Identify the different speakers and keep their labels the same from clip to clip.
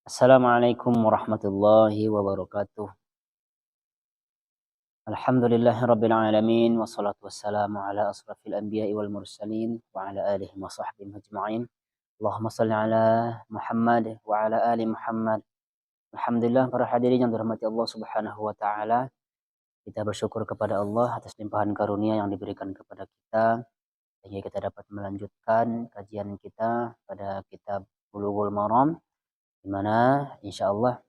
Speaker 1: Assalamualaikum warahmatullahi wabarakatuh. Alhamdulillahirabbil alamin wassalatu wassalamu ala asrafil anbiya'i wal mursalin wa ala alihi wa sahbihi ajma'in. Allahumma shalli ala Muhammad wa ala ali Muhammad. Alhamdulillah, para hadirin yang dirahmati Allah Subhanahu wa taala. Kita bersyukur kepada Allah atas limpahan karunia yang diberikan kepada kita sehingga kita dapat melanjutkan kajian kita pada kitab Bulughul Maram, di mana insyaallah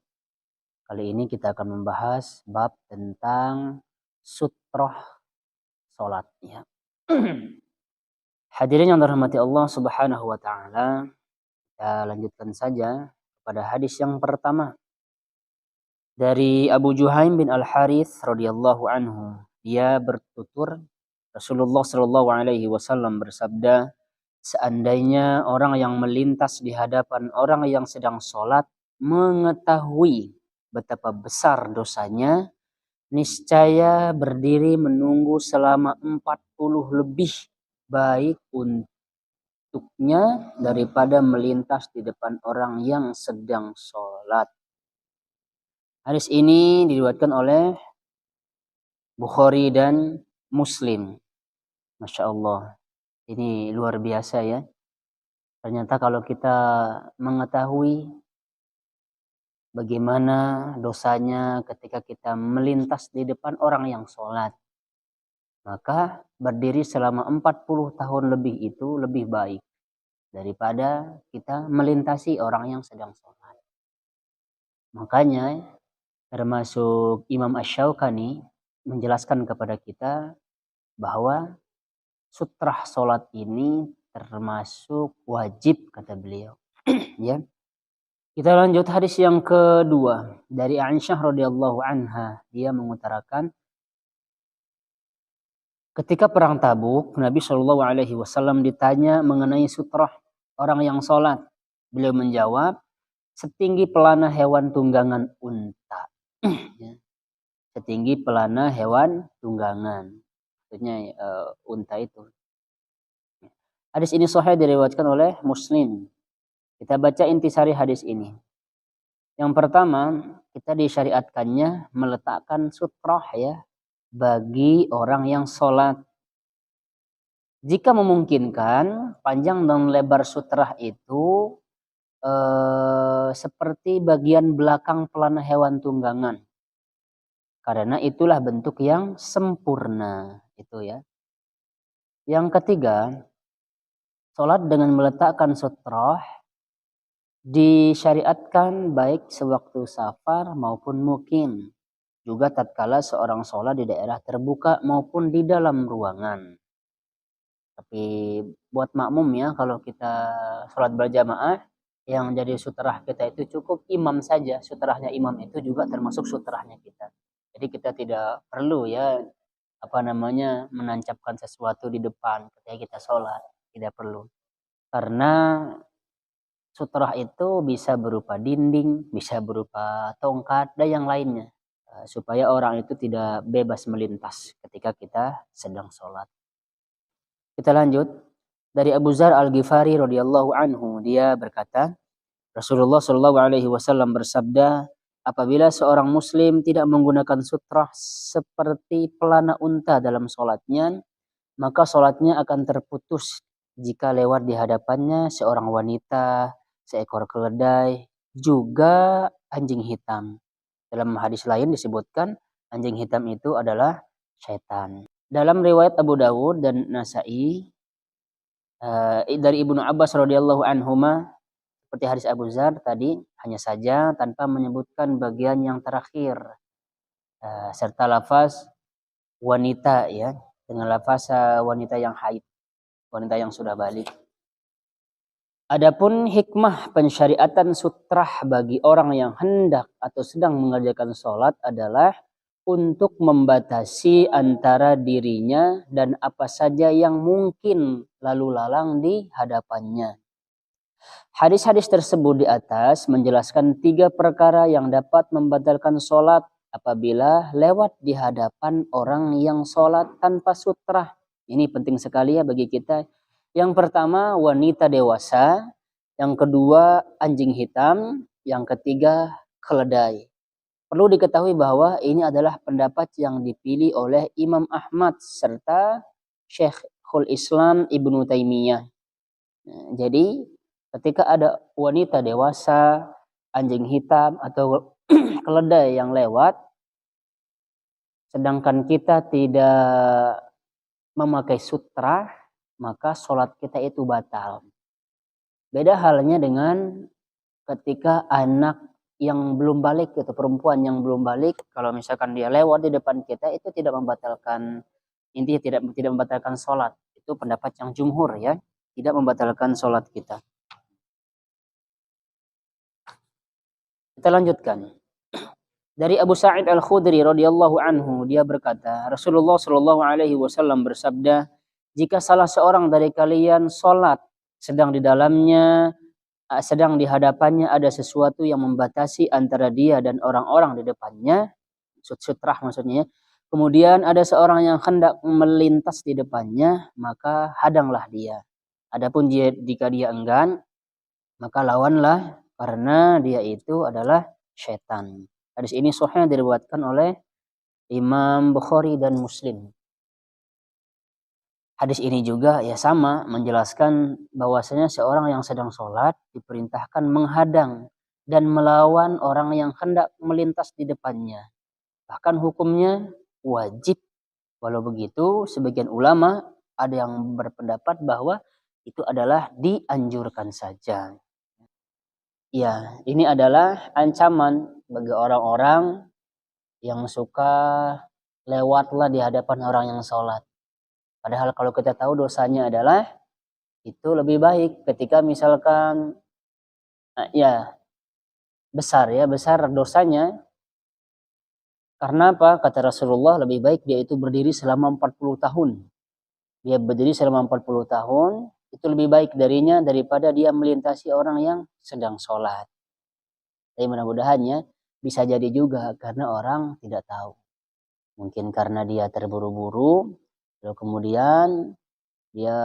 Speaker 1: kali ini kita akan membahas bab tentang sutroh sholat. Ya. Hadirin yang dirahmati Allah Subhanahu wa taala, kita lanjutkan saja pada hadis yang pertama dari Abu Juhaim bin Al-Harits radhiyallahu anhu. Dia bertutur, Rasulullah shallallahu alaihi wasallam bersabda, seandainya orang yang melintas di hadapan orang yang sedang sholat mengetahui betapa besar dosanya, niscaya berdiri menunggu selama 40 lebih baik untuknya daripada melintas di depan orang yang sedang sholat. Hadis ini diriwayatkan oleh Bukhari dan Muslim. Masya Allah, ini luar biasa ya. Ternyata kalau kita mengetahui bagaimana dosanya ketika kita melintas di depan orang yang sholat, maka berdiri selama 40 tahun lebih itu lebih baik daripada kita melintasi orang yang sedang sholat. Makanya termasuk Imam Asy-Syaukani menjelaskan kepada kita bahwa sutrah sholat ini termasuk wajib, kata beliau. Ya. Kita lanjut hadis yang kedua dari Aisyah radhiyallahu anha. Dia mengutarakan, ketika perang Tabuk, Nabi Shallallahu alaihi wasallam ditanya mengenai sutrah orang yang sholat. Beliau menjawab, setinggi pelana hewan tunggangan unta. Ya. Setinggi pelana hewan tunggangan. Maksudnya unta itu. Hadis ini sahih diriwayatkan oleh Muslim. Kita baca intisari hadis ini. Yang pertama, kita disyariatkannya meletakkan sutroh ya bagi orang yang sholat. Jika memungkinkan, panjang dan lebar sutrah itu seperti bagian belakang pelana hewan tunggangan. Karena itulah bentuk yang sempurna itu ya. Yang ketiga, sholat dengan meletakkan sutroh disyariatkan baik sewaktu safar maupun mukim. Juga tatkala seorang sholat di daerah terbuka maupun di dalam ruangan. Tapi buat makmum ya, kalau kita sholat berjamaah, yang jadi sutrah kita itu cukup imam saja. Sutrahnya imam itu juga termasuk sutrahnya kita. Jadi kita tidak perlu ya menancapkan sesuatu di depan ketika kita sholat. Tidak perlu. Karena sutrah itu bisa berupa dinding, bisa berupa tongkat, dan yang lainnya. Supaya orang itu tidak bebas melintas ketika kita sedang sholat. Kita lanjut. Dari Abu Dzar Al-Ghifari radhiyallahu anhu, dia berkata, Rasulullah shallallahu alaihi wasallam bersabda, apabila seorang muslim tidak menggunakan sutrah seperti pelana unta dalam sholatnya, maka sholatnya akan terputus jika lewat di hadapannya seorang wanita, seekor keledai, juga anjing hitam. Dalam hadis lain disebutkan anjing hitam itu adalah syaitan. Dalam riwayat Abu Dawud dan Nasa'i dari Ibnu Abbas radhiyallahu anhuma, seperti hadis Abu Dzar tadi, hanya saja tanpa menyebutkan bagian yang terakhir serta lafaz wanita ya, dengan lafaz wanita yang haid, wanita yang sudah balik. Adapun hikmah pensyariatan sutrah bagi orang yang hendak atau sedang mengerjakan sholat adalah untuk membatasi antara dirinya dan apa saja yang mungkin lalu lalang di hadapannya. Hadis-hadis tersebut di atas menjelaskan 3 perkara yang dapat membatalkan sholat apabila lewat di hadapan orang yang sholat tanpa sutrah. Ini penting sekali ya bagi kita. Yang pertama wanita dewasa, yang kedua anjing hitam, yang ketiga keledai. Perlu diketahui bahwa ini adalah pendapat yang dipilih oleh Imam Ahmad serta Syekhul Islam Ibnu Taimiyah. Jadi ketika ada wanita dewasa, anjing hitam atau keledai yang lewat, sedangkan kita tidak memakai sutra, maka sholat kita itu batal. Beda halnya dengan ketika anak yang belum balik atau perempuan yang belum balik, kalau misalkan dia lewat di depan kita itu tidak membatalkan, intinya tidak membatalkan sholat. Itu pendapat yang jumhur ya, tidak membatalkan sholat kita. Kita lanjutkan. Dari Abu Sa'id Al-Khudri radhiyallahu anhu, dia berkata, Rasulullah shallallahu alaihi wasallam bersabda, jika salah seorang dari kalian sholat sedang di hadapannya ada sesuatu yang membatasi antara dia dan orang-orang di depannya, sutrah maksudnya. Kemudian ada seorang yang hendak melintas di depannya, maka hadanglah dia. Adapun jika dia enggan, maka lawanlah, karena dia itu adalah syaitan. Hadis ini sahih diriwayatkan oleh Imam Bukhari dan Muslim. Hadis ini juga ya sama menjelaskan bahwasanya seorang yang sedang sholat diperintahkan menghadang dan melawan orang yang hendak melintas di depannya. Bahkan hukumnya wajib. Walau begitu, sebagian ulama ada yang berpendapat bahwa itu adalah dianjurkan saja. Ya, ini adalah ancaman bagi orang-orang yang suka lewatlah di hadapan orang yang sholat. Padahal kalau kita tahu dosanya adalah itu lebih baik ketika misalkan ya besar dosanya. Karena apa? Kata Rasulullah, lebih baik dia itu berdiri selama 40 tahun. Dia berdiri selama 40 tahun, itu lebih baik darinya daripada dia melintasi orang yang sedang sholat. Tapi mudah-mudahannya bisa jadi juga karena orang tidak tahu. Mungkin karena dia terburu-buru, lalu kemudian dia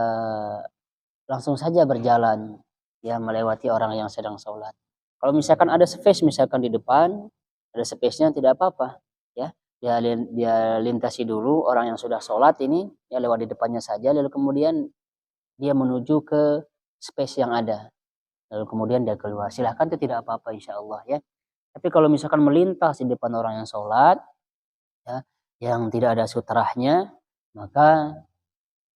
Speaker 1: langsung saja berjalan, dia melewati orang yang sedang sholat. Kalau misalkan ada space misalkan di depan, ada space-nya tidak apa-apa, ya. Dia lintasi dulu orang yang sudah sholat ini, ya lewat di depannya saja, lalu kemudian dia menuju ke space yang ada. Lalu kemudian dia keluar. Silahkan, itu tidak apa-apa insya Allah ya. Tapi kalau misalkan melintas di depan orang yang sholat, ya, yang tidak ada sutrahnya, maka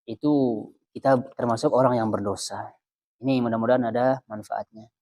Speaker 1: itu kita termasuk orang yang berdosa. Ini mudah-mudahan ada manfaatnya.